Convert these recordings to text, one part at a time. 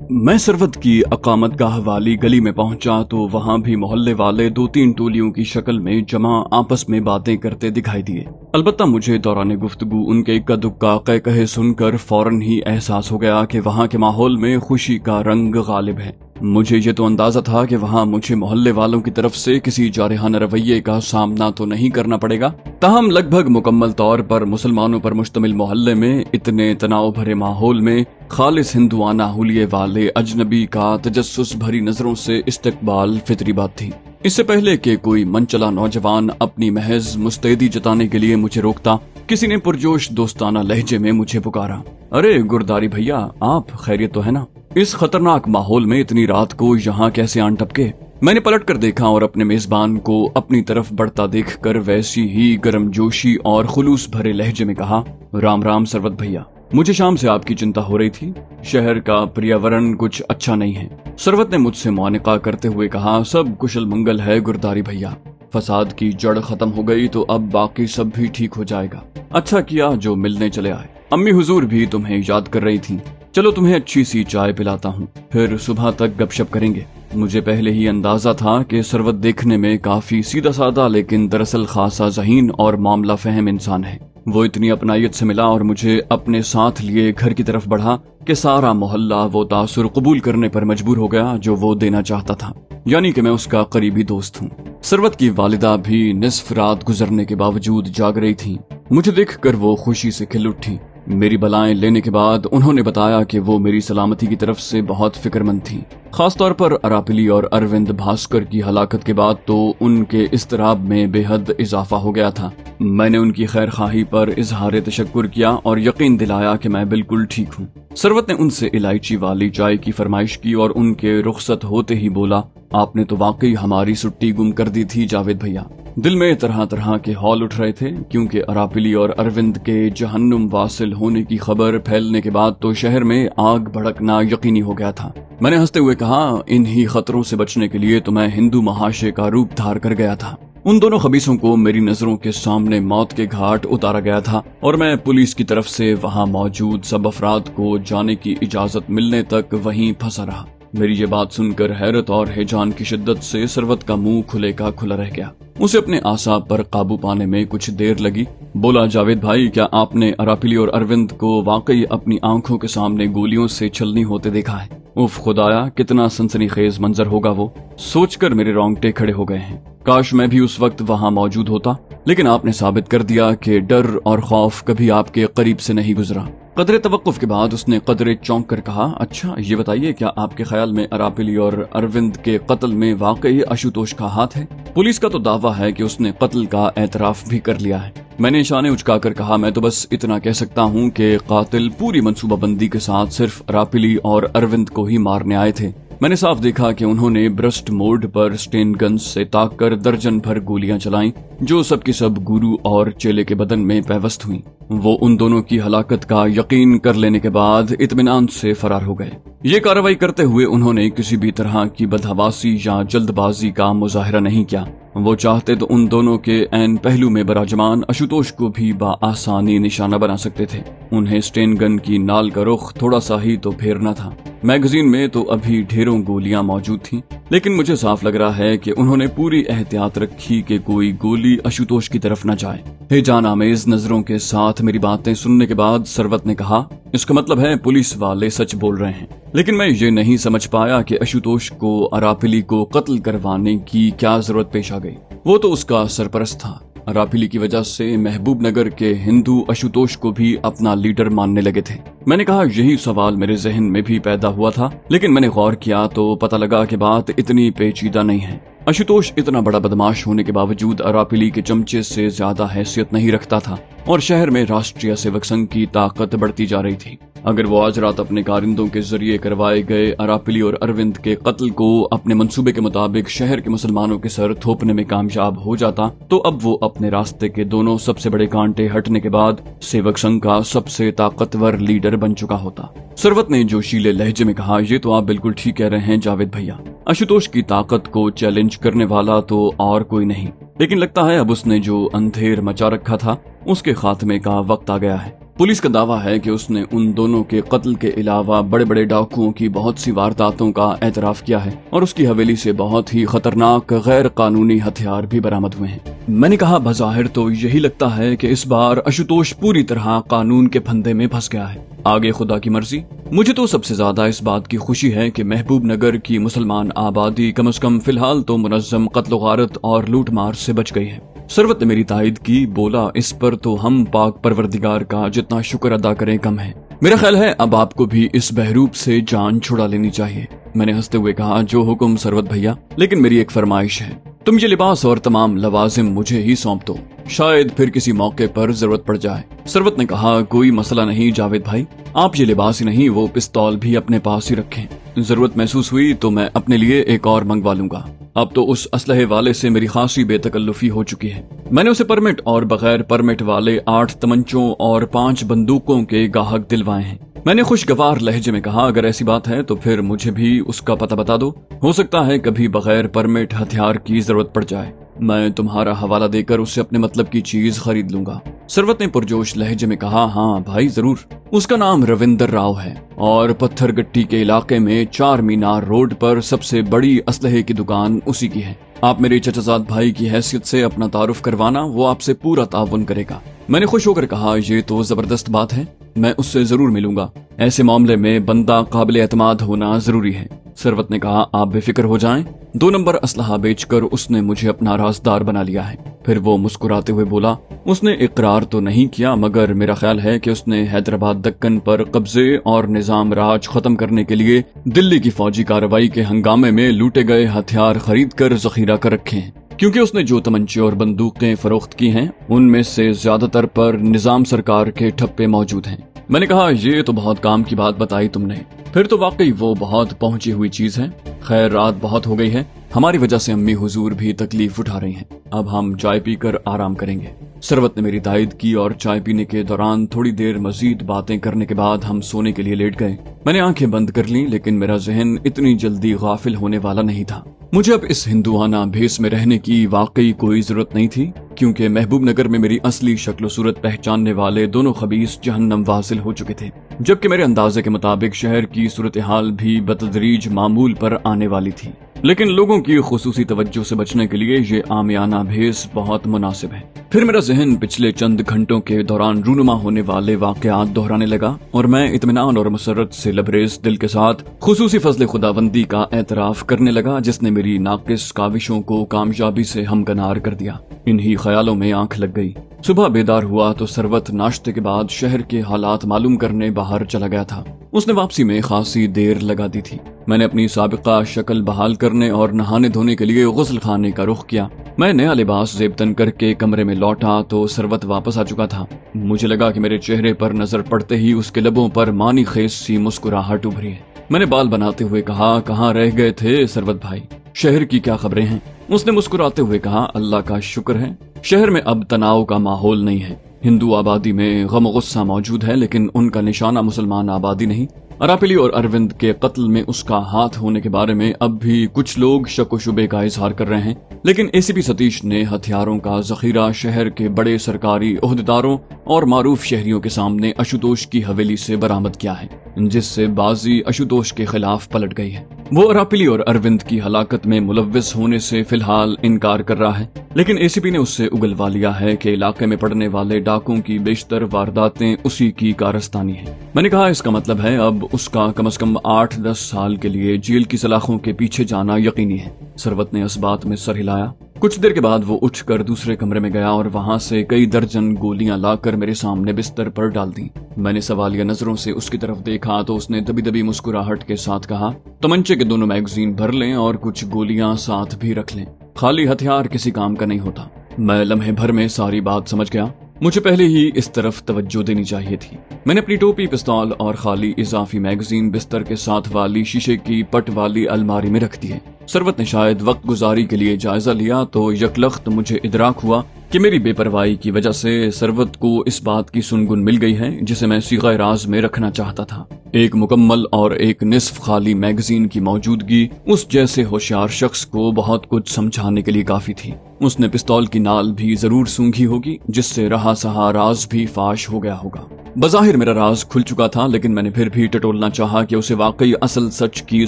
मैं सरवत की अकामत गाह वाली गली में पहुंचा तो वहां भी मोहल्ले वाले 2-3 टोलियों की शक्ल में जमा आपस में बातें करते दिखाई दिए। अलबत्ता मुझे दौरान गुफ्तगू उनके इक्का दुक्का कहे सुनकर फौरन ही एहसास हो गया कि वहां के माहौल में खुशी का रंग गालिब है। मुझे ये तो अंदाजा था कि वहां मुझे मोहल्ले वालों की तरफ से किसी जारहाना रवैये का सामना तो नहीं करना पड़ेगा। ताहम लगभग मुकम्मल तौर पर मुसलमानों पर मुश्तमिल मोहल्ले में इतने तनाव भरे माहौल में खालिस हिंदुआना हुलिये वाले अजनबी का तजस्सुस भरी नजरों से इस्तकबाल फितरी बात थी। इससे पहले कि कोई मनचला नौजवान अपनी महज मुस्तैदी जताने के लिए मुझे रोकता, किसी ने पुरजोश दोस्ताना लहजे में मुझे पुकारा, अरे गुरदारी भैया, आप खैरियत तो है ना? इस खतरनाक माहौल में इतनी रात को यहाँ कैसे आन टपके? मैंने पलट कर देखा और अपने मेजबान को अपनी तरफ बढ़ता देखकर वैसी ही गर्मजोशी और खुलूस भरे लहजे में कहा, राम राम सरवत भैया, मुझे शाम से आपकी चिंता हो रही थी। शहर का पर्यावरण कुछ अच्छा नहीं है। सरवत ने मुझसे मुआनिका करते हुए कहा, सब कुशल मंगल है गुरदारी भैया, फसाद की जड़ खत्म हो गई तो अब बाकी सब भी ठीक हो जाएगा। अच्छा किया जो मिलने चले आए। अम्मी हुजूर भी तुम्हें याद कर रही थी। चलो तुम्हें अच्छी सी चाय पिलाता हूँ, फिर सुबह तक गपशप करेंगे। मुझे पहले ही अंदाजा था कि सरवत देखने में काफी सीधा सादा लेकिन दरअसल खासा ज़हीन और मामला फहम इंसान है। वो इतनी अपनायत से मिला और मुझे अपने साथ लिए घर की तरफ बढ़ा कि सारा मोहल्ला वो तासुर कबूल करने पर मजबूर हो गया जो वो देना चाहता था, यानी कि मैं उसका करीबी दोस्त हूँ। सरवत की वालिदा भी निस्फ रात गुजरने के बावजूद जाग रही थी। मुझे देखकर वो खुशी से खिल उठी। मेरी बलाएं लेने के बाद उन्होंने बताया कि वो मेरी सलामती की तरफ से बहुत फिक्रमंद थी। खासतौर पर अरापिली और अरविंद भास्कर की हलाकत के बाद तो उनके इस्तराब में बेहद इजाफा हो गया था। मैंने उनकी खैर खाही पर इजहार तशक्कुर किया और यकीन दिलाया कि मैं बिल्कुल ठीक हूँ। सरवत ने उनसे इलायची वाली चाय की फरमाइश की और उनके रुखसत होते ही बोला, आपने तो वाकई हमारी सुट्टी गुम कर दी थी जावेद भैया। दिल में तरह तरह के हौल उठ रहे थे, क्योंकि अरापिली और अरविंद के जहन्नुम वासिल होने की खबर फैलने के बाद तो शहर में आग भड़कना यकीनी हो गया था। मैंने हंसते हुए कहा, इन्हीं खतरों से बचने के लिए तो मैं हिंदू महाशय का रूप धार कर गया था। उन दोनों खबीसों को मेरी नजरों के सामने मौत के घाट उतारा गया था और मैं पुलिस की तरफ से वहां मौजूद सब अफराद को जाने की इजाजत मिलने तक वहीं फंसा रहा। मेरी ये बात सुनकर हैरत और हैजान की शिद्दत से सरवत का मुंह खुले का खुला रह गया। उसे अपने आसाब पर काबू पाने में कुछ देर लगी। बोला, जावेद भाई, क्या आपने अरापिली और अरविंद को वाकई अपनी आंखों के सामने गोलियों से छलनी होते देखा है? उफ खुदाया, कितना सनसनीखेज मंजर होगा वो। सोचकर मेरे रोंगटे खड़े हो गए हैं। काश मैं भी उस वक्त वहां मौजूद होता, लेकिन आपने साबित कर दिया कि डर और खौफ कभी आपके करीब से नहीं गुजरा। कदरे तवक्कुफ के बाद उसने कदरे चौंक कर कहा, अच्छा ये बताइए, क्या आपके ख्याल में अरापिली और अरविंद के कत्ल में वाकई आशुतोष का हाथ है? पुलिस का तो दावा है कि उसने कत्ल का एतराफ भी कर लिया है। मैंने इशारे उचकाकर कहा, मैं तो बस इतना कह सकता हूँ कि कातिल पूरी मंसूबाबंदी के साथ सिर्फ अरापिली और अरविंद को ही मारने आए थे। मैंने साफ देखा कि उन्होंने ब्रस्ट मोड पर स्टेन गन से ताककर दर्जन भर गोलियां चलाईं, जो सबकी सब गुरु और चेले के बदन में पैवस्त हुई। वो उन दोनों की हलाकत का यकीन कर लेने के बाद इत्मीनान से फरार हो गए। ये कार्रवाई करते हुए उन्होंने किसी भी तरह की बदहवासी या जल्दबाजी का मुजाहिरा नहीं किया। वो चाहते तो उन दोनों के ऐन पहलू में बराजमान आशुतोष को भी बाआसानी निशाना बना सकते थे। उन्हें स्टेन गन की नाल का रुख थोड़ा सा ही तो फेरना था। मैगजीन में तो अभी ढेरों गोलियां मौजूद थीं, लेकिन मुझे साफ लग रहा है कि उन्होंने पूरी एहतियात रखी कि कोई गोली आशुतोष की तरफ न जाए। हेजान आमेज नजरों के साथ मेरी बातें सुनने के बाद सरवत ने कहा, इसका मतलब है पुलिस वाले सच बोल रहे हैं। लेकिन मैं ये नहीं समझ पाया कि आशुतोष को अरापिली को कत्ल करवाने की क्या जरूरत पेश आ गई। वो तो उसका सरपरस्त था। अरापिली की वजह से महबूब नगर के हिंदू आशुतोष को भी अपना लीडर मानने लगे थे। मैंने कहा, यही सवाल मेरे जहन में भी पैदा हुआ था, लेकिन मैंने गौर किया तो पता लगा कि बात इतनी पेचीदा नहीं है। आशुतोष इतना बड़ा बदमाश होने के बावजूद अरापिली के चमचे से ज्यादा हैसियत नहीं रखता था और शहर में राष्ट्रीय सेवक संघ की ताकत बढ़ती जा रही थी। अगर वो आज रात अपने कारिंदों के जरिए करवाए गए अरापिली और अरविंद के कत्ल को अपने मंसूबे के मुताबिक शहर के मुसलमानों के सर थोपने में कामयाब हो जाता, तो अब वो अपने रास्ते के दोनों सबसे बड़े कांटे हटने के बाद सेवक संघ का सबसे ताकतवर लीडर बन चुका होता। सरवत ने जोशीले लहजे में कहा, ये तो आप बिल्कुल ठीक कह रहे हैं जावेद भैया। आशुतोष की ताकत को चैलेंज करने वाला तो और कोई नहीं, लेकिन लगता है अब उसने जो अंधेर मचा रखा था उसके खात्मे का वक्त आ गया है। पुलिस का दावा है कि उसने उन दोनों के कत्ल के अलावा बड़े बड़े डाकुओं की बहुत सी वारदातों का एतराफ किया है और उसकी हवेली से बहुत ही खतरनाक गैर कानूनी हथियार भी बरामद हुए हैं। मैंने कहा, बज़ाहिर तो यही लगता है कि इस बार आशुतोष पूरी तरह कानून के फंदे में फंस गया है, आगे खुदा की मर्जी। मुझे तो सबसे ज्यादा इस बात की खुशी है कि महबूब नगर की मुसलमान आबादी कम से कम फिलहाल तो मुनज़्ज़म कत्ल गारत और लूट मार से बच गई है। सरवत ने मेरी तायद की, बोला, इस पर तो हम पाक परवरदिगार का जितना शुक्र अदा करें कम है। मेरा ख्याल है अब आपको भी इस बहरूप से जान छुड़ा लेनी चाहिए। मैंने हंसते हुए कहा, जो हुक्म सरवत भैया, लेकिन मेरी एक फरमाइश है, तुम ये लिबास और तमाम लवाजिम मुझे ही सौंप दो, शायद फिर किसी मौके पर जरूरत पड़ जाए। सरवत ने कहा, कोई मसला नहीं जावेद भाई, आप ये लिबास ही नहीं वो पिस्तौल भी अपने पास ही रखें, जरूरत महसूस हुई तो मैं अपने लिए एक और मंगवा लूंगा। अब तो उस असलहे वाले से मेरी खासी बेतकल्लुफी हो चुकी है। मैंने उसे परमिट और बगैर परमिट वाले 8 तमंचों और 5 बंदूकों के गाहक दिलवाए हैं। मैंने खुशगवार लहजे में कहा, अगर ऐसी बात है तो फिर मुझे भी उसका पता बता दो, हो सकता है कभी बगैर परमिट हथियार की जरूरत पड़ जाए, मैं तुम्हारा हवाला देकर उससे अपने मतलब की चीज खरीद लूंगा। सरवत ने पुरजोश लहजे में कहा, हाँ भाई जरूर। उसका नाम रविंदर राव है और पत्थरगट्टी के इलाके में 4 मीनार रोड पर सबसे बड़ी असलहे की दुकान उसी की है। आप मेरे चचाजाद भाई की हैसियत से अपना तारुफ करवाना, वो आपसे पूरा ताउन करेगा। मैंने खुश होकर कहा, ये तो जबरदस्त बात है, मैं उससे जरूर मिलूंगा, ऐसे मामले में बंदा काबिल एतमाद होना जरूरी है। सरवत ने कहा, आप बेफिक्र हो जाएं, 2 नंबर असलहा बेचकर उसने मुझे अपना राजदार बना लिया है। फिर वो मुस्कुराते हुए बोला, उसने इकरार तो नहीं किया, मगर मेरा ख्याल है कि उसने हैदराबाद दक्कन पर कब्जे और निजाम राज खत्म करने के लिए दिल्ली की फौजी कार्रवाई के हंगामे में लूटे गए हथियार खरीद कर जखीरा कर रखे हैं, क्योंकि उसने जो तमंचे और बंदूकें फरोख्त की हैं उनमें से ज्यादातर पर निजाम सरकार के ठप्पे मौजूद हैं। मैंने कहा, ये तो बहुत काम की बात बताई तुमने, फिर तो वाकई वो बहुत पहुंची हुई चीज है। खैर रात बहुत हो गई है, हमारी वजह से अम्मी हुजूर भी तकलीफ उठा रही हैं, अब हम चाय पीकर आराम करेंगे। सरवत ने मेरी तायद की और चाय पीने के दौरान थोड़ी देर मजीद बातें करने के बाद हम सोने के लिए लेट गए। मैंने आंखें बंद कर लीं, लेकिन मेरा जहन इतनी जल्दी गाफिल होने वाला नहीं था। मुझे अब इस हिंदुआना भेस में रहने की वाकई कोई जरूरत नहीं थी, क्योंकि महबूब नगर में मेरी असली शक्ल सूरत पहचानने वाले दोनों खबीस जहन्नम वासिल हो चुके थे, जबकि मेरे अंदाजे के मुताबिक शहर की सूरत हाल भी बतदरीज मामूल पर आने वाली थी। लेकिन लोगों की खुसूसी तवज्जो से बचने के लिए ये आमियाना भेस बहुत मुनासिब है। फिर मेरा जहन पिछले चंद घंटों के दौरान रूनुमा होने वाले वाकयात दोहराने लगा और मैं इत्मीनान और मसरत से लबरेज दिल के साथ खुसूसी फजल खुदाबंदी का एतराफ करने लगा, जिसने मेरी नाकिस काविशों को कामयाबी से हमकनार कर दिया। इन्हीं ख्यालों में आंख लग गई। सुबह बेदार हुआ तो सरवत नाश्ते के बाद शहर के हालात मालूम करने बाहर चला गया था। उसने वापसी में खासी देर लगा दी थी। मैंने अपनी साबिका शक्ल बहाल करने और नहाने धोने के लिए गुस्ल खाने का रुख किया। मैं नया लिबास जेबतन करके कमरे में लौटा तो सरवत वापस आ चुका था। मुझे लगा कि मेरे चेहरे पर नजर पड़ते ही उसके लबों पर मानी खेस सी मुस्कुराहट उभरी है। मैंने बाल बनाते हुए कहा, कहाँ रह गए थे सरवत भाई, शहर की क्या खबरें हैं? उसने मुस्कुराते हुए कहा, अल्लाह का शुक्र है, शहर में अब तनाव का माहौल नहीं है। हिंदू आबादी में गम गुस्सा मौजूद है, लेकिन उनका निशाना मुसलमान आबादी नहीं। अरापिली और अरविंद के कत्ल में उसका हाथ होने के बारे में अब भी कुछ लोग शक व शुबे का इजहार कर रहे हैं, लेकिन एसीपी सतीश ने हथियारों का जखीरा शहर के बड़े सरकारी ओहदेदारों और मारूफ शहरियों के सामने आशुतोष की हवेली से बरामद किया है, जिससे बाजी आशुतोष के खिलाफ पलट गई है। वो अरापिली और अरविंद की हलाकत में मुलव्विस होने से फिलहाल इनकार कर रहा है, लेकिन एसीपी ने उससे उगलवा लिया है कि इलाके में पड़ने वाले डाकुओं की बेशतर वारदातें उसी की कारस्तानी है। मैंने कहा, इसका मतलब है अब उसका कम से कम 8-10 साल के लिए जेल की सलाखों के पीछे जाना यकीनी है। सरवत ने इस बात में सर हिलाया। कुछ देर के बाद वो उठकर दूसरे कमरे में गया और वहां से कई दर्जन गोलियां लाकर मेरे सामने बिस्तर पर डाल दी। मैंने सवालिया नजरों से उसकी तरफ देखा तो उसने दबी दबी मुस्कुराहट के साथ कहा, तमंचे के दोनों मैगजीन भर लें और कुछ गोलियां साथ भी रख लें, खाली हथियार किसी काम का नहीं होता। मैं लम्हे भर में सारी बात समझ गया। मुझे पहले ही इस तरफ तवज्जो देनी चाहिए थी। मैंने अपनी टोपी, पिस्तौल और खाली इजाफी मैगजीन बिस्तर के साथ वाली शीशे की पट वाली अलमारी में रख दी है। सरवत ने शायद वक्त गुजारी के लिए जायजा लिया तो यकलख्त मुझे इदराक हुआ कि मेरी बेपरवाही की वजह से सरवत को इस बात की सुनगुन मिल गई है जिसे मैं सीग़े राज में रखना चाहता था। एक मुकम्मल और एक निस्फ खाली मैगजीन की मौजूदगी उस जैसे होशियार शख्स को बहुत कुछ समझाने के लिए काफी थी। उसने पिस्तौल की नाल भी जरूर सूंघी होगी, जिससे रहा सहा राज भी फाश हो गया होगा। बज़ाहिर मेरा राज खुल चुका था, लेकिन मैंने फिर भी टटोलना चाहा कि उसे वाकई असल सच की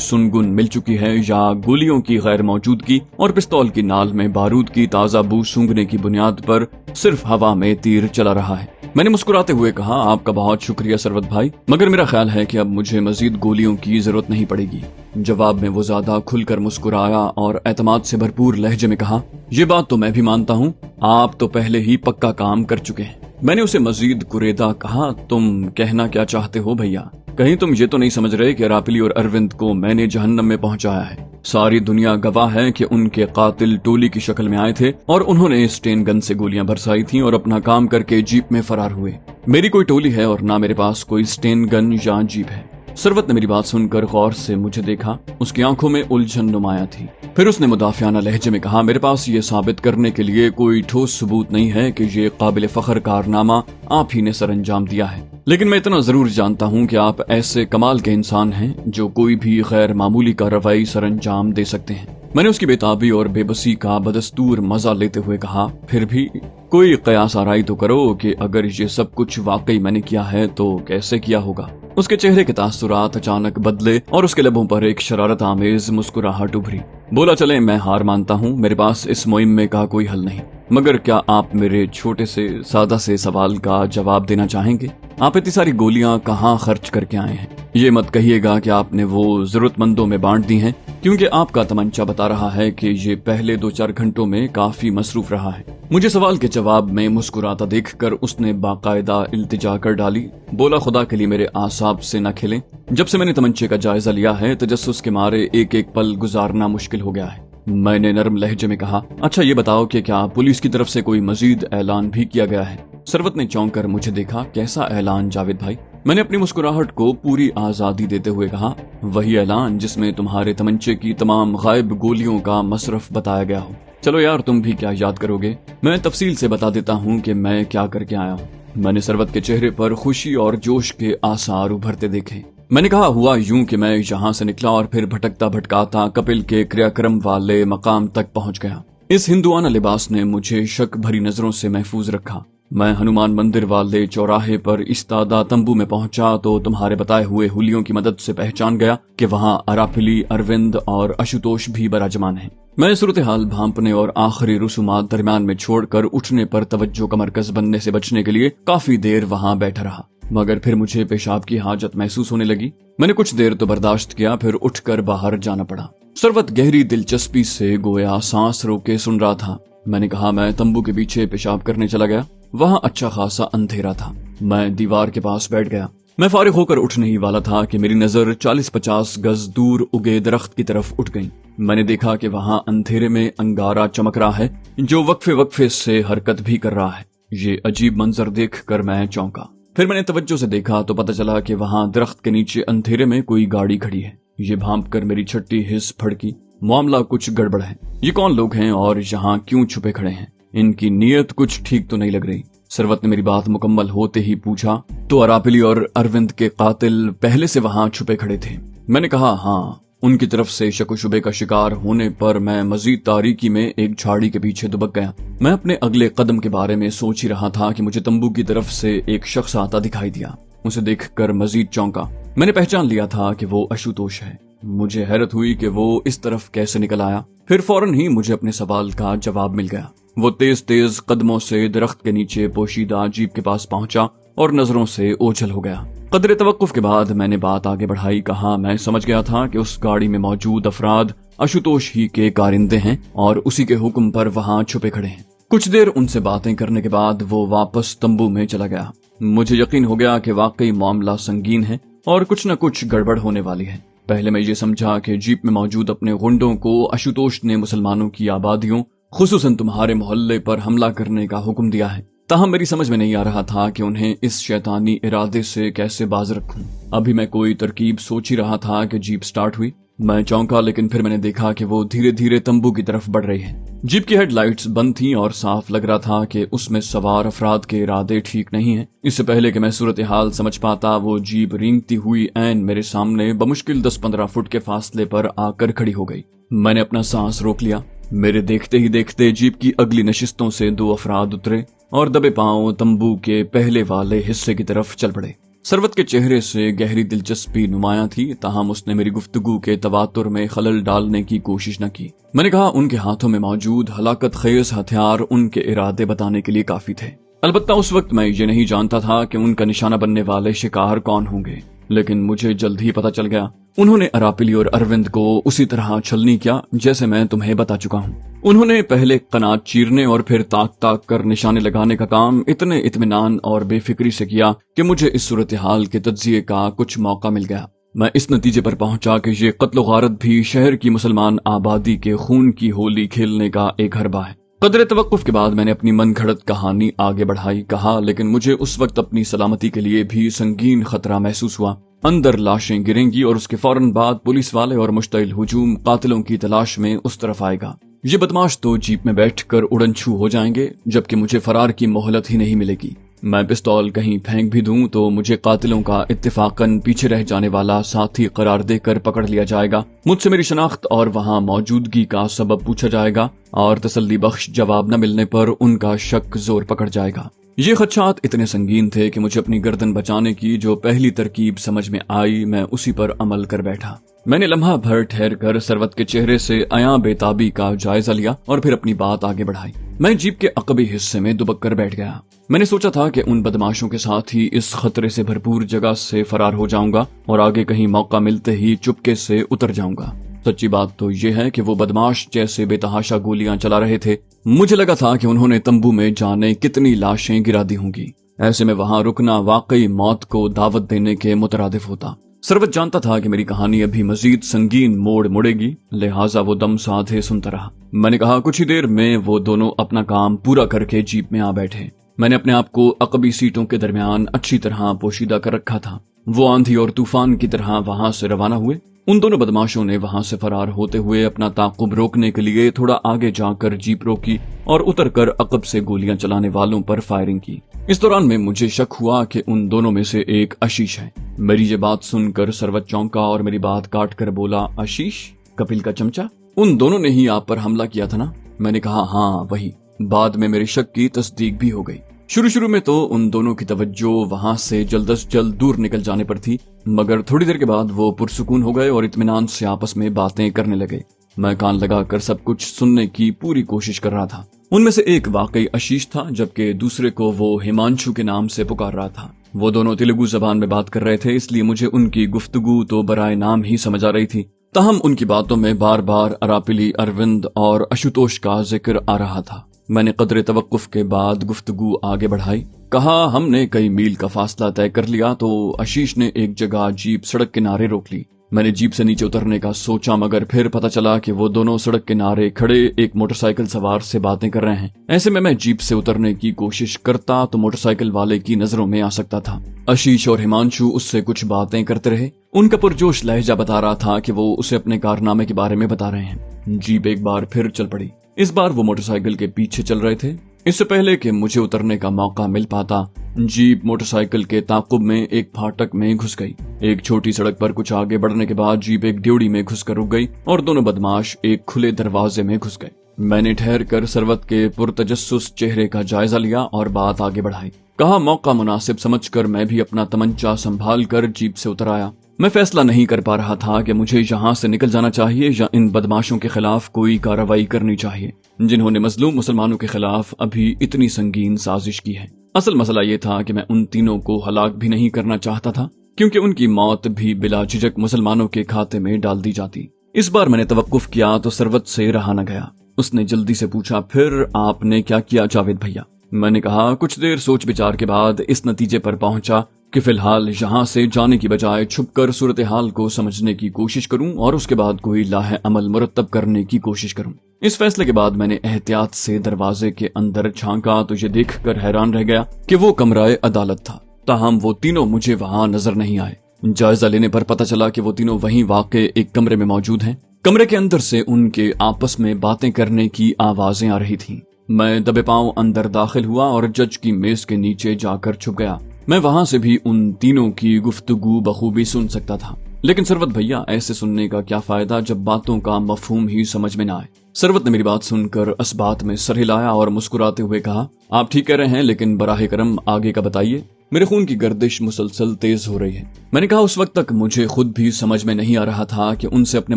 सुनगुन मिल चुकी है या गोलियों की गैर मौजूदगी और पिस्तौल की नाल में बारूद की ताजा बू सूंघने की बुनियाद पर सिर्फ हवा में तीर चला रहा है। मैंने मुस्कुराते हुए कहा, आपका बहुत शुक्रिया सरवत भाई, मगर मेरा ख्याल है कि अब मुझे मजीद गोलियों की जरूरत नहीं पड़ेगी। जवाब में वो ज्यादा खुलकर मुस्कुराया और एतमाद से भरपूर लहजे में कहा, ये बात तो मैं भी मानता हूँ, आप तो पहले ही पक्का काम कर चुके हैं। मैंने उसे मजीद कुरेदा कहा, तुम कहना क्या चाहते हो भैया? कहीं तुम ये तो नहीं समझ रहे कि अरापिली और अरविंद को मैंने जहन्नम में पहुंचाया है? सारी दुनिया गवाह है कि उनके कातिल टोली की शक्ल में आए थे और उन्होंने स्टेन गन से गोलियां बरसाई थीं और अपना काम करके जीप में फरार हुए। मेरी कोई टोली है और ना मेरे पास कोई स्टेन गन या जीप है। सरवत ने मेरी बात सुनकर गौर से मुझे देखा। उसकी आंखों में उलझन नुमाया थी। फिर उसने मुदाफियाना लहजे में कहा, मेरे पास ये साबित करने के लिए कोई ठोस सबूत नहीं है कि ये काबिल फख्र कारनामा आप ही ने सर अंजाम दिया है, लेकिन मैं इतना जरूर जानता हूँ कि आप ऐसे कमाल के इंसान हैं जो कोई भी गैर मामूली कार्रवाई सर अंजाम दे सकते हैं। मैंने उसकी बेताबी और बेबसी का बदस्तूर मजा लेते हुए कहा, फिर भी कोई कयास आराई तो करो कि अगर ये सब कुछ वाकई मैंने किया है तो कैसे किया होगा। उसके चेहरे के तासुरात अचानक बदले और उसके लबों पर एक शरारत आमेज मुस्कुराहट उभरी। बोला, चले मैं हार मानता हूँ, मेरे पास इस मुहिम में का कोई हल नहीं, मगर क्या आप मेरे छोटे से सादा से सवाल का जवाब देना चाहेंगे? आप इतनी सारी गोलियां कहाँ खर्च करके आए हैं? ये मत कहिएगा कि आपने वो जरूरतमंदों में बांट दी हैं, क्योंकि आपका तमंचा बता रहा है कि ये पहले 2-4 घंटों में काफी मसरूफ रहा है। मुझे सवाल के जवाब में मुस्कुराता देखकर उसने बाकायदा इल्तिजा कर डाली। बोला, खुदा के लिए मेरे आसाब से न खेलें। जब से मैंने तमंचे का जायजा लिया है तजस्सुस के मारे एक एक पल गुजारना मुश्किल हो गया है। मैंने नरम लहजे में कहा, अच्छा ये बताओ कि क्या पुलिस की तरफ से कोई मजीद ऐलान भी किया गया है? सरवत ने चौंक कर मुझे देखा। कैसा ऐलान जावेद भाई? मैंने अपनी मुस्कुराहट को पूरी आजादी देते हुए कहा, वही ऐलान जिसमें तुम्हारे तमंचे की तमाम गायब गोलियों का मसरफ बताया गया हो। चलो यार, तुम भी क्या याद करोगे, मैं तफसील से बता देता हूँ कि मैं क्या करके आया हूँ। मैंने सरवत के चेहरे पर खुशी और जोश के आसार उभरते देखे। मैंने कहा, हुआ यूं कि मैं यहाँ से निकला और फिर भटकता भटकाता कपिल के क्रियाक्रम वाले मकाम तक पहुँच गया। इस हिंदुआना लिबास ने मुझे शक भरी नजरों से महफूज रखा। मैं हनुमान मंदिर वाले चौराहे पर इस्तादा तंबू में पहुंचा तो तुम्हारे बताए हुए हुलियों की मदद से पहचान गया कि वहां अरापिली, अरविंद और आशुतोष भी बराजमान हैं। मैं सूरत हाल भांपने और आखिरी रसूमात दरमियान में छोड़कर उठने पर तवज्जो का मरकज बनने से बचने के लिए काफी देर वहां बैठा रहा, मगर फिर मुझे पेशाब की हाजत महसूस होने लगी। मैंने कुछ देर तो बर्दाश्त किया, फिर उठकर बाहर जाना पड़ा। सरवत गहरी दिलचस्पी से गोया सांस रोके सुन रहा था। मैंने कहा, मैं तंबू के पीछे पेशाब करने चला गया। वहां अच्छा खासा अंधेरा था। मैं दीवार के पास बैठ गया। मैं फारिग होकर उठने ही वाला था कि मेरी नजर 40-50 गज दूर उगे दरख्त की तरफ उठ गई। मैंने देखा कि वहां अंधेरे में अंगारा चमक रहा है जो वक्फे वक्फे से हरकत भी कर रहा है। ये अजीब मंजर देखकर मैं चौंका। फिर मैंने तवज्जो से देखा तो पता चला कि वहां दरख्त के नीचे अंधेरे में कोई गाड़ी खड़ी है। ये भांप कर मेरी छठी हिस्स फड़की। मामला कुछ गड़बड़ है। ये कौन लोग हैं और यहाँ क्यों छुपे खड़े हैं? इनकी नीयत कुछ ठीक तो नहीं लग रही। सरवत ने मेरी बात मुकम्मल होते ही पूछा, तो अरापिली और अरविंद के कातिल पहले से वहां छुपे खड़े थे? मैंने कहा, हाँ। उनकी तरफ से शक शुबे का शिकार होने पर मैं मजीद तारीकी में एक झाड़ी के पीछे दुबक गया। मैं अपने अगले कदम के बारे में सोच ही रहा था कि मुझे तंबू की तरफ से एक शख्स आता दिखाई दिया। उसे देखकर मजीद चौंका। मैंने पहचान लिया था कि वो आशुतोष है। मुझे हैरत हुई कि वो इस तरफ कैसे निकल आया। फिर फौरन ही मुझे अपने सवाल का जवाब मिल गया। वो तेज तेज कदमों से दरख्त के नीचे पोशीदा जीप के पास पहुंचा और नजरों से ओझल हो गया। कदरे तवक्कुफ के बाद मैंने बात आगे बढ़ाई। कहा, मैं समझ गया था कि उस गाड़ी में मौजूद अफराद आशुतोष ही के कारिंदे हैं और उसी के हुक्म पर वहां छुपे खड़े हैं। कुछ देर उनसे बातें करने के बाद वो वापस तंबू में चला गया। मुझे यकीन हो गया कि वाकई मामला संगीन है और कुछ न कुछ गड़बड़ होने वाली है। पहले मैं ये समझा कि जीप में मौजूद अपने गुंडों को आशुतोष ने मुसलमानों की आबादियों, खुसूसन तुम्हारे मोहल्ले पर हमला करने का हुक्म दिया है। ताहम मेरी समझ में नहीं आ रहा था कि उन्हें इस शैतानी इरादे से कैसे बाज रखूं। अभी मैं कोई तरकीब सोच ही रहा था कि जीप स्टार्ट हुई। मैं चौंका, लेकिन फिर मैंने देखा कि वो धीरे धीरे तंबू की तरफ बढ़ रही है। जीप की हेडलाइट्स बंद थीं और साफ लग रहा था कि उसमें सवार अफराद के इरादे ठीक नहीं हैं। इससे पहले कि मैं सूरत हाल समझ पाता, वो जीप रेंगती हुई ऐन मेरे सामने बमुश्किल 10-15 फुट के फासले पर आकर खड़ी हो गई। मैंने अपना सांस रोक लिया। मेरे देखते ही देखते जीप की अगली नशिस्तों से 2 अफराद उतरे और दबे पांव तंबू के पहले वाले हिस्से की तरफ चल पड़े। सरवत के चेहरे से गहरी दिलचस्पी नुमायां थी, ताहम उसने मेरी गुफ्तगू के तवातुर में खलल डालने की कोशिश न की। मैंने कहा उनके हाथों में मौजूद हलाकत खेज हथियार उनके इरादे बताने के लिए काफी थे। अलबत्ता उस वक्त मैं ये नहीं जानता था कि उनका निशाना बनने वाले शिकार कौन होंगे, लेकिन मुझे जल्द ही पता चल गया। उन्होंने अरापिली और अरविंद को उसी तरह छलनी किया जैसे मैं तुम्हें बता चुका हूँ। उन्होंने पहले कनात चीरने और फिर ताक ताक कर निशाने लगाने का काम इतने इत्मीनान और बेफिक्री से किया कि मुझे इस सूरत हाल के तज्जिए का कुछ मौका मिल गया। मैं इस नतीजे पर पहुंचा कि ये कत्ल गारत भी शहर की मुसलमान आबादी के खून की होली खेलने का एक हरबा है। कदरे तवक्कुफ के बाद मैंने अपनी मन घड़त कहानी आगे बढ़ाई। कहा लेकिन मुझे उस वक्त अपनी सलामती के लिए भी संगीन खतरा महसूस हुआ। अंदर लाशें गिरेंगी और उसके फौरन बाद पुलिस वाले और मुश्तइल हुजूम कातिलों की तलाश में उस तरफ आएगा। ये बदमाश तो जीप में बैठकर उड़नछू हो जाएंगे, जबकि मुझे फरार की मोहलत ही नहीं मिलेगी। मैं पिस्तौल कहीं फेंक भी दूं तो मुझे कातिलों का इत्तेफाकन पीछे रह जाने वाला साथी करार देकर पकड़ लिया जाएगा। मुझसे मेरी शनाख्त और वहां मौजूदगी का सबब पूछा जाएगा और तसल्ली बख्श जवाब न मिलने पर उनका शक जोर पकड़ जाएगा। ये खदशात इतने संगीन थे कि मुझे अपनी गर्दन बचाने की जो पहली तरकीब समझ में आई, मैं उसी पर अमल कर बैठा। मैंने लम्हा भर ठहर कर सरवत के चेहरे से अया बेताबी का जायजा लिया और फिर अपनी बात आगे बढ़ाई। मैं जीप के अकबी हिस्से में दुबक कर बैठ गया। मैंने सोचा था कि उन बदमाशों के साथ ही इस खतरे से भरपूर जगह से फरार हो जाऊंगा और आगे कहीं मौका मिलते ही चुपके से उतर जाऊंगा। सच्ची बात तो यह है कि वो बदमाश जैसे बेतहाशा गोलियां चला रहे थे, मुझे लगा था कि उन्होंने तंबू में जाने कितनी लाशें गिरा दी होंगी। ऐसे में वहां रुकना वाकई मौत को दावत देने के मुतरादिफ होता। सरवत जानता था कि मेरी कहानी अभी मजीद संगीन मोड़ मुड़ेगी, लिहाजा वो दम साधे सुनता रहा। मैंने कहा कुछ ही देर में वो दोनों अपना काम पूरा करके जीप में आ बैठे। मैंने अपने आप को अकबी सीटों के दरमियान अच्छी तरह पोशीदा कर रखा था। वो आंधी और तूफान की तरह वहां से रवाना हुए। उन दोनों बदमाशों ने वहां से फरार होते हुए अपना ताकुब रोकने के लिए थोड़ा आगे जाकर जीप रोकी और उतरकर अकब से गोलियां चलाने वालों पर फायरिंग की। इस दौरान में मुझे शक हुआ कि उन दोनों में से एक आशीष है। मेरी ये बात सुनकर सरवत चौंका और मेरी बात काट कर बोला, आशीष कपिल का चमचा? उन दोनों ने ही आप पर हमला किया था ना? मैंने कहा हाँ वही। बाद में मेरे शक की तस्दीक भी हो गई। शुरू में तो उन दोनों की तवज्जो वहां से जल्द से जल्द दूर निकल जाने पर थी, मगर थोड़ी देर के बाद वो पुरसुकून हो गए और इत्मीनान से आपस में बातें करने लगे। मैं कान लगाकर सब कुछ सुनने की पूरी कोशिश कर रहा था। उनमें से एक वाकई आशीष था, जबकि दूसरे को वो हिमांशु के नाम से पुकार रहा था। वो दोनों तेलुगु जबान में बात कर रहे थे, इसलिए मुझे उनकी गुफ्तगू तो बराए नाम ही समझ आ रही थी। ताहम उनकी बातों में बार बार अरापिली, अरविंद और आशुतोष का जिक्र आ रहा था। मैंने कदरे तवक्कुफ के बाद गुफ्तगू आगे बढ़ाई। कहा हमने कई मील का फासला तय कर लिया तो आशीष ने एक जगह जीप सड़क किनारे रोक ली। मैंने जीप से नीचे उतरने का सोचा, मगर फिर पता चला कि वो दोनों सड़क किनारे खड़े एक मोटरसाइकिल सवार से बातें कर रहे हैं। ऐसे में मैं जीप से उतरने की कोशिश करता तो मोटरसाइकिल वाले की नजरों में आ सकता था। आशीष और हिमांशु उससे कुछ बातें करते रहे। उनका पुरजोश लहजा बता रहा था कि वो उसे अपने कारनामे के बारे में बता रहे हैं। जीप एक बार फिर चल पड़ी। इस बार वो मोटरसाइकिल के पीछे चल रहे थे। इससे पहले कि मुझे उतरने का मौका मिल पाता, जीप मोटरसाइकिल के ताकुब में एक फाटक में घुस गई। एक छोटी सड़क पर कुछ आगे बढ़ने के बाद जीप एक ड्योढ़ी में घुसकर रुक गई और दोनों बदमाश एक खुले दरवाजे में घुस गए। मैंने ठहर कर सरवत के पुरतजस्सुस चेहरे का जायजा लिया और बात आगे बढ़ाई। कहा मौका मुनासिब समझकर मैं भी अपना तमंचा संभाल कर जीप से उतर आया। मैं फैसला नहीं कर पा रहा था कि मुझे यहाँ से निकल जाना चाहिए या इन बदमाशों के खिलाफ कोई कार्रवाई करनी चाहिए, जिन्होंने मजलूम मुसलमानों के खिलाफ अभी इतनी संगीन साजिश की है। असल मसला ये था कि मैं उन तीनों को हलाक भी नहीं करना चाहता था, क्योंकि उनकी मौत भी बिला झिझक मुसलमानों के खाते में डाल दी जाती। इस बार मैंने तवक्कुफ किया तो सरवत से रहा न गया। उसने जल्दी से पूछा, फिर आपने क्या किया जावेद भैया? मैंने कहा कुछ देर सोच विचार के बाद इस नतीजे पर पहुंचा कि फिलहाल यहाँ से जाने की बजाय छुपकर सूरत हाल को समझने की कोशिश करूं और उसके बाद कोई लाहे अमल मुरत्तब करने की कोशिश करूं। इस फैसले के बाद मैंने एहतियात से दरवाजे के अंदर झांका तो ये देखकर हैरान रह गया कि वो कमराए अदालत था। ताहम वो तीनों मुझे वहां नजर नहीं आए। जायजा लेने पर पता चला कि वो तीनों वहीं वाक़े एक कमरे में मौजूद हैं। कमरे के अंदर से उनके आपस में बातें करने की आवाजें आ रही थी। मैं दबे पांव अंदर दाखिल हुआ और जज की मेज के नीचे जाकर छुप गया। मैं वहां से भी उन तीनों की गुफ्तगू बखूबी सुन सकता था। لیکن سروت بھیا ایسے سننے کا کیا فائدہ جب باتوں کا مفہوم ہی سمجھ میں نہ آئے۔ سروت نے میری بات سن کر اس بات میں سر ہلایا اور مسکراتے ہوئے کہا، آپ ٹھیک کہہ رہے ہیں، لیکن براہ کرم آگے کا بتائیے، میرے خون کی گردش مسلسل تیز ہو رہی ہے۔ میں نے کہا اس وقت تک مجھے خود بھی سمجھ میں نہیں آ رہا تھا کہ ان سے اپنے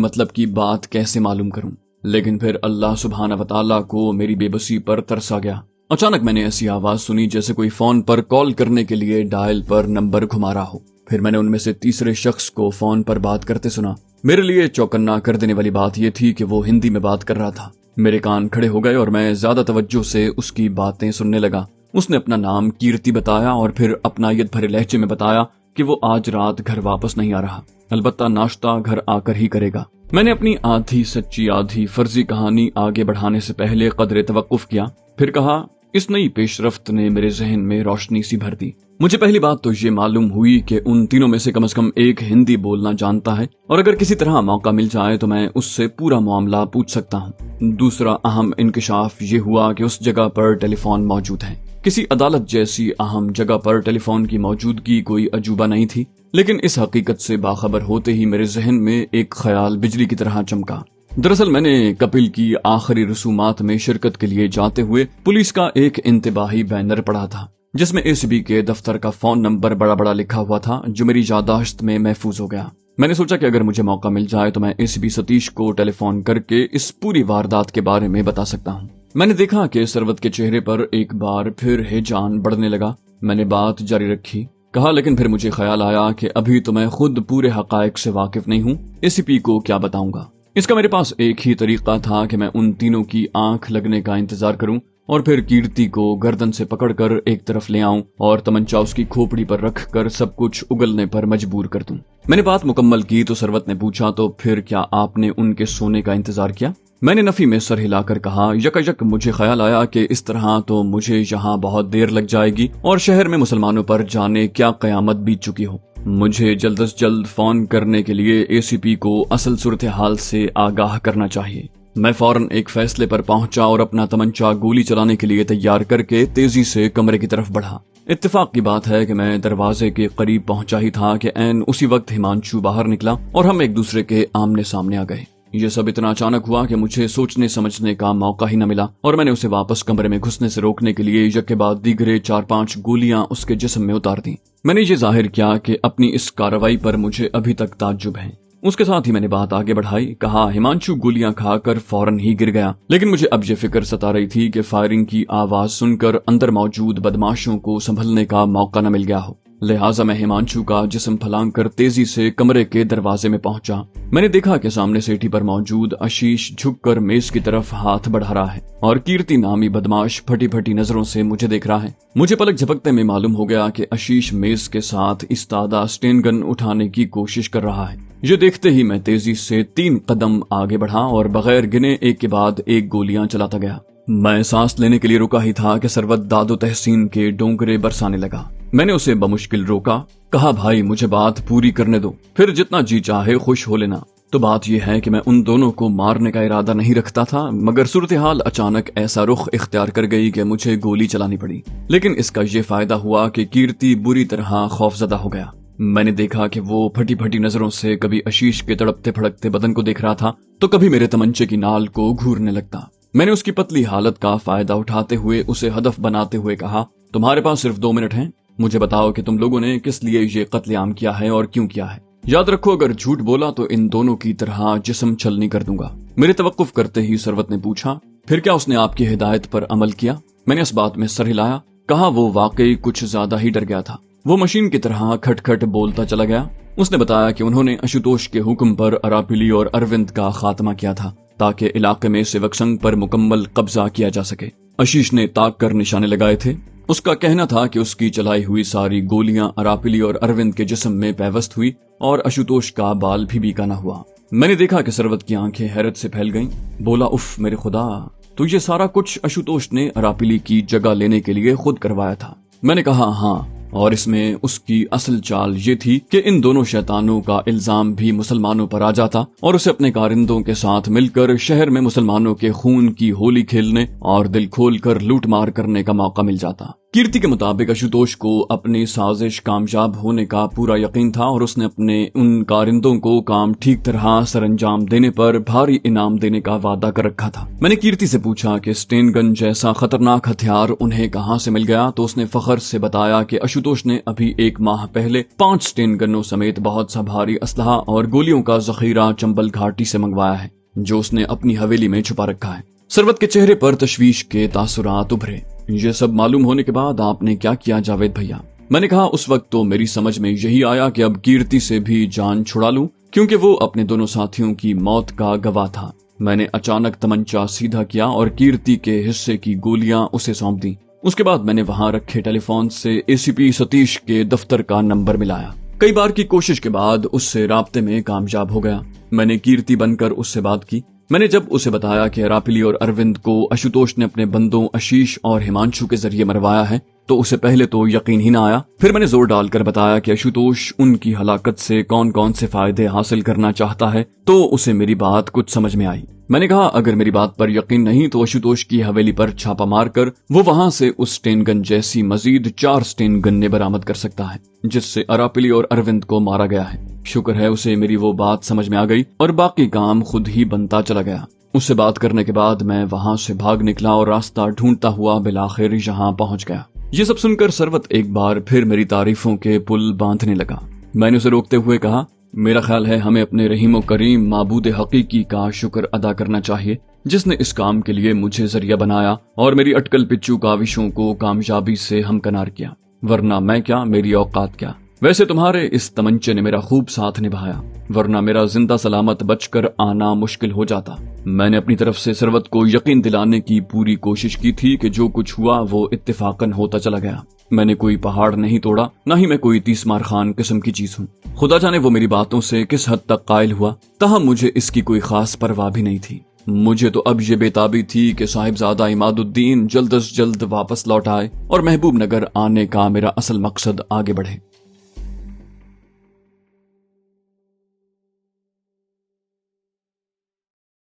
مطلب کی بات کیسے معلوم کروں، لیکن پھر اللہ سبحانہ و تعالیٰ کو میری بے بسی پر ترس آ گیا۔ اچانک میں نے ایسی آواز سنی جیسے کوئی فون پر کال کرنے کے لیے ڈائل پر نمبر گھما رہا ہو۔ پھر میں نے ان میں سے تیسرے شخص کو فون پر بات کرتے سنا۔ میرے لیے چوکنا کر دینے والی بات یہ تھی کہ وہ ہندی میں بات کر رہا تھا۔ میرے کان کھڑے ہو گئے اور میں زیادہ توجہ سے اس کی باتیں سننے لگا۔ اس نے اپنا نام کیرتی بتایا اور پھر اپنائیت بھرے لہجے میں بتایا کہ وہ آج رات گھر واپس نہیں آ رہا، البتہ ناشتہ گھر آ کر ہی کرے گا۔ میں نے اپنی آدھی سچی آدھی فرضی کہانی آگے بڑھانے سے پہلے قدرے توقف کیا، پھر کہا، اس نئی پیش رفت نے میرے ذہن میں روشنی سی بھر دی۔ مجھے پہلی بات تو یہ معلوم ہوئی کہ ان تینوں میں سے کم ایک ہندی بولنا جانتا ہے، اور اگر کسی طرح موقع مل جائے تو میں اس سے پورا معاملہ پوچھ سکتا ہوں۔ دوسرا اہم انکشاف یہ ہوا کہ اس جگہ پر ٹیلی فون موجود ہے۔ کسی عدالت جیسی اہم جگہ پر ٹیلی فون کی موجودگی کوئی عجوبہ نہیں تھی، لیکن اس حقیقت سے باخبر ہوتے ہی میرے ذہن میں ایک خیال بجلی کی طرح چمکا۔ دراصل میں نے کپل کی آخری رسومات میں شرکت کے لیے جاتے ہوئے پولیس کا ایک انتباہی بینر پڑھا تھا جس میں اے سی بی کے دفتر کا فون نمبر بڑا بڑا لکھا ہوا تھا، جو میری یادداشت میں محفوظ ہو گیا۔ میں نے سوچا کہ اگر مجھے موقع مل جائے تو میں اے سی بی ستیش کو ٹیلی فون کر کے اس پوری واردات کے بارے میں بتا سکتا ہوں۔ میں نے دیکھا کہ سروت کے چہرے پر ایک بار پھر ہیجان بڑھنے لگا۔ میں نے بات جاری رکھی، کہا، لیکن پھر مجھے خیال آیا کہ ابھی تو میں خود پورے حقائق سے واقف نہیں ہوں، اے سی پی کو کیا بتاؤں گا۔ اس کا میرے پاس ایک ہی طریقہ تھا کہ میں ان تینوں کی آنکھ لگنے کا انتظار کروں اور پھر کیرتی کو گردن سے پکڑ کر ایک طرف لے آؤں اور تمنچا اس کی کھوپڑی پر رکھ کر سب کچھ اگلنے پر مجبور کر دوں۔ میں نے بات مکمل کی تو سروت نے پوچھا، تو پھر کیا آپ نے ان کے سونے کا انتظار کیا؟ میں نے نفی میں سر ہلا کر کہا، یک مجھے خیال آیا کہ اس طرح تو مجھے یہاں بہت دیر لگ جائے گی اور شہر میں مسلمانوں پر جانے کیا قیامت بیت چکی ہو۔ مجھے جلد از جلد فون کرنے کے لیے اے سی پی کو اصل صورتحال سے آگاہ کرنا چاہیے۔ میں فوراً ایک فیصلے پر پہنچا اور اپنا تمنچا گولی چلانے کے لیے تیار کر کے تیزی سے کمرے کی طرف بڑھا۔ اتفاق کی بات ہے کہ میں دروازے کے قریب پہنچا ہی تھا کہ عین اسی وقت ہمانشو باہر نکلا اور ہم ایک دوسرے کے آمنے سامنے آ گئے۔ یہ سب اتنا اچانک ہوا کہ مجھے سوچنے سمجھنے کا موقع ہی نہ ملا اور میں نے اسے واپس کمرے میں گھسنے سے روکنے کے لیے یک کے بعد دیگرے 4-5 گولیاں اس کے جسم میں اتار دیں۔ میں نے یہ ظاہر کیا کہ اپنی اس کارروائی پر مجھے ابھی تک تعجب ہے۔ اس کے ساتھ ہی میں نے بات آگے بڑھائی، کہا، ہمانشو گولیاں کھا کر فوراً ہی گر گیا، لیکن مجھے اب یہ فکر ستا رہی تھی کہ فائرنگ کی آواز سن کر اندر موجود بدماشوں کو سنبھلنے کا موقع نہ مل گیا ہو، لہٰذا میں ہمانشو کا جسم پھلانگ کر تیزی سے کمرے کے دروازے میں پہنچا۔ میں نے دیکھا کہ سامنے سیٹھی پر موجود آشیش جھک کر میز کی طرف ہاتھ بڑھا رہا ہے اور کیرتی نامی بدماش پھٹی پھٹی نظروں سے مجھے دیکھ رہا ہے۔ مجھے پلک جھپکتے میں معلوم ہو گیا کہ آشیش میز کے ساتھ استادہ سٹین گن اٹھانے کی کوشش کر رہا ہے۔ یہ دیکھتے ہی میں تیزی سے 3 قدم آگے بڑھا اور بغیر گنے ایک کے بعد ایک گولیاں چلاتا گیا۔ میں سانس لینے کے لیے رکا ہی تھا کہ سروت داد و تحسین کے ڈونگرے برسانے لگا۔ میں نے اسے بمشکل روکا، کہا، بھائی مجھے بات پوری کرنے دو، پھر جتنا جی چاہے خوش ہو لینا۔ تو بات یہ ہے کہ میں ان دونوں کو مارنے کا ارادہ نہیں رکھتا تھا، مگر صورتحال اچانک ایسا رخ اختیار کر گئی کہ مجھے گولی چلانی پڑی۔ لیکن اس کا یہ فائدہ ہوا کہ کیرتی بری طرح خوفزدہ ہو گیا۔ میں نے دیکھا کہ وہ پھٹی پھٹی نظروں سے کبھی آشیش کے تڑپتے پھڑکتے بدن کو دیکھ رہا تھا تو کبھی میرے تمنچے کی نال کو گھورنے لگتا۔ میں نے اس کی پتلی حالت کا فائدہ اٹھاتے ہوئے اسے ہدف بناتے ہوئے کہا، تمہارے پاس صرف 2 منٹ ہیں، مجھے بتاؤ کہ تم لوگوں نے کس لیے یہ قتل عام کیا ہے اور کیوں کیا ہے۔ یاد رکھو اگر جھوٹ بولا تو ان دونوں کی طرح جسم چھلنی کر دوں گا۔ میرے توقف کرتے ہی سروت نے پوچھا، پھر کیا اس نے آپ کی ہدایت پر عمل کیا؟ میں نے اس بات میں سر ہلایا، کہا، وہ واقعی کچھ زیادہ ہی ڈر گیا تھا۔ وہ مشین کی طرح کھٹ کھٹ بولتا چلا گیا۔ اس نے بتایا کہ انہوں نے اشوتوش کے حکم پر اراپلی اور اروند کا خاتمہ کیا تھا تاکہ علاقے میں سیوکسنگ پر مکمل قبضہ کیا جا سکے۔ آشیش نے تاک کر نشانے لگائے تھے۔ اس کا کہنا تھا کہ اس کی چلائی ہوئی ساری گولیاں اراپلی اور اروند کے جسم میں پیوست ہوئی اور اشوتوش کا بال بھی بیکا نہ ہوا۔ میں نے دیکھا کہ سروت کی آنکھیں حیرت سے پھیل گئیں، بولا، اف میرے خدا، تو یہ سارا کچھ اشوتوش نے اراپلی کی جگہ لینے کے لیے خود کروایا تھا؟ میں نے کہا، ہاں، اور اس میں اس کی اصل چال یہ تھی کہ ان دونوں شیطانوں کا الزام بھی مسلمانوں پر آ جاتا اور اسے اپنے کارندوں کے ساتھ مل کر شہر میں مسلمانوں کے خون کی ہولی کھیلنے اور دل کھول کر لوٹ مار کرنے کا موقع مل جاتا۔ कीर्ति के मुताबिक आशुतोष को अपनी साजिश कामयाब होने का पूरा यकीन था और उसने अपने उन कारिंदों को काम ठीक तरह सरंजाम देने पर भारी इनाम देने का वादा कर रखा था। मैंने कीर्ति से पूछा कि स्टेन गन जैसा खतरनाक हथियार उन्हें कहां से मिल गया, तो उसने फखर से बताया कि आशुतोष ने अभी 1 माह पहले 5 स्टेन गनों समेत बहुत सा भारी असलहा और गोलियों का जखीरा चंबल घाटी से मंगवाया है, जो उसने अपनी हवेली में छुपा रखा है। सरवत के चेहरे पर तशवीश के तासुरात उभरे। ये सब मालूम होने के बाद आपने क्या किया जावेद भैया? मैंने कहा, उस वक्त तो मेरी समझ में यही आया कि अब कीर्ति से भी जान छुड़ा लूं, क्योंकि वो अपने दोनों साथियों की मौत का गवाह था। मैंने अचानक तमंचा सीधा किया और कीर्ति के हिस्से की गोलियां उसे सौंप दी। उसके बाद मैंने वहां रखे टेलीफोन से एसीपी सतीश के दफ्तर का नंबर मिलाया। कई बार की कोशिश के बाद उससे राब्ते में कामयाब हो गया। मैंने कीर्ति बनकर उससे बात की। मैंने जब उसे बताया कि रापिली और अरविंद को आशुतोष ने अपने बंदों आशीष और हिमांशु के जरिए मरवाया है, तो उसे पहले तो यकीन ही ना आया। फिर मैंने जोर डालकर बताया कि आशुतोष उनकी हलाकत से कौन कौन से फायदे हासिल करना चाहता है, तो उसे मेरी बात कुछ समझ में आई। मैंने कहा, अगर मेरी बात पर यकीन नहीं तो आशुतोष की हवेली पर छापा मारकर वो वहां से उस स्टेन गन जैसी मजीद 4 स्टेन गन्ने बरामद कर सकता है, जिससे अरापिली और अरविंद को मारा गया है। शुक्र है उसे मेरी वो बात समझ में आ गई और बाकी काम खुद ही बनता चला गया। उससे बात करने के बाद मैं वहां से भाग निकला और रास्ता ढूंढता हुआ बिलाखिर यहाँ पहुंच गया। ये सब सुनकर सरवत एक बार फिर मेरी तारीफों के पुल बांधने लगा। मैंने उसे रोकते हुए कहा, मेरा ख्याल है हमें अपने रहीम करीम माबूद हकीकी का शुक्र अदा करना चाहिए, जिसने इस काम के लिए मुझे जरिया बनाया और मेरी अटकल पिच्चू काविशों को कामयाबी से हमकनार किया। वरना मैं क्या, मेरी औकात क्या। वैसे तुम्हारे इस तमंचे ने मेरा खूब साथ निभाया, वरना मेरा जिंदा सलामत बचकर आना मुश्किल हो जाता। मैंने अपनी तरफ से सरवत को यकीन दिलाने की पूरी कोशिश की थी कि जो कुछ हुआ वो इत्तेफाकन होता चला गया। मैंने कोई पहाड़ नहीं तोड़ा, न ही मैं कोई तीसमार खान किस्म की चीज हूँ। खुदा जाने वो मेरी बातों से किस हद तक कायल हुआ, ताहम मुझे इसकी कोई खास परवाह भी नहीं थी। मुझे तो अब ये बेताबी थी कि साहिबजादा इमादुद्दीन जल्द अज जल्द वापस लौट आए और महबूब नगर आने का मेरा असल मकसद आगे बढ़े।